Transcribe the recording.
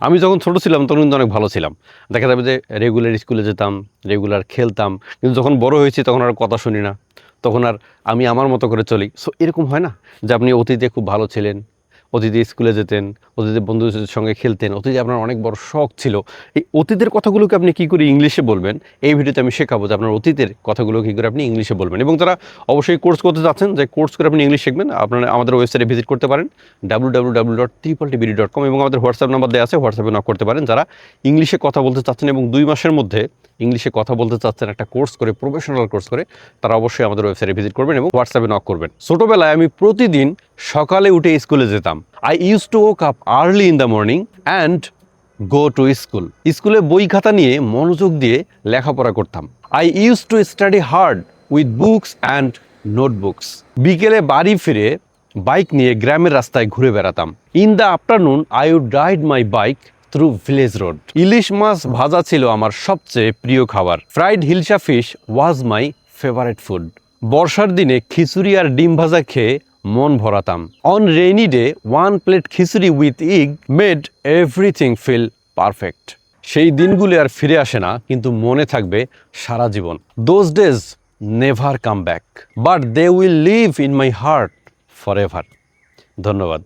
আমি যখন ছোট ছিলাম তখন কিন্তু অনেক ভালো ছিলাম। দেখা যাবে যে রেগুলার স্কুলে যেতাম, রেগুলার খেলতাম। কিন্তু যখন বড় হয়েছি তখন আর কথা শুনি না। তখন আর আমি আমার মতো করে চলি। সো এরকম হয় না যে আপনি অতীতে খুব ভালো ছিলেন, অতীতে স্কুলে যেতেন, অতীতে বন্ধুদের সঙ্গে খেলতেন, অতীতে আপনার অনেক বড় শখ ছিল। এই অতীতের কথাগুলোকে আপনি কী করে ইংলিশে বলবেন, এই ভিডিওতে আমি শেখাবো যে আপনার অতীতের কথাগুলো কী করে আপনি ইংলিশে বলবেন। এবং যারা অবশ্যই কোর্স করতে চাচ্ছেন, যে কোর্স করে আপনি ইংলিশ শিখবেন, আপনারা আমাদের ওয়েবসাইটে ভিজিট করতে পারেন www.tripletbd.com, এবং আমাদের হোয়াটসঅ্যাপ নাম্বার দেওয়া আছে, হোয়াটসঅ্যাপে নক করতে পারেন। যারা ইংলিশে কথা বলতে চাচ্ছেন এবং 2 মাসের মধ্যে ইংলিশে কথা বলতে চাচ্ছেন একটা কোর্স করে, প্রফেশনাল কোর্স করে, তারা অবশ্যই আমাদের ওয়েবসাইটে ভিজিট করবেন এবং হোয়াটসঅ্যাপে নক করবেন। ছোটোবেলায় আমি প্রতিদিন সকালে উঠে স্কুলে যেতাম। I use to woke up early in the morning and go to school. স্কুলে বই খাতা নিয়ে মনোযোগ দিয়ে লেখাপড়া করতাম। I use to study hard with books and notebooks. বিকেলে বাড়ি ফিরে বাইক নিয়ে গ্রামের রাস্তায় ঘুরে বেড়াতাম। In the afternoon I would ride my bike through village road. ইলিশ মাছ ভাজা ছিল আমার সবচেয়ে প্রিয় খাবার। Fried hilsa fish was my favourite food. বর্ষার দিনে খিচুড়ি আর ডিম ভাজা খেয়ে মন ভরাতাম। On rainy day 1 plate khichdi with egg made everything feel perfect. সেই দিনগুলি আর ফিরে আসে না, কিন্তু মনে থাকবে সারা জীবন। Those days never come back, but they will live in my heart forever. ধন্যবাদ।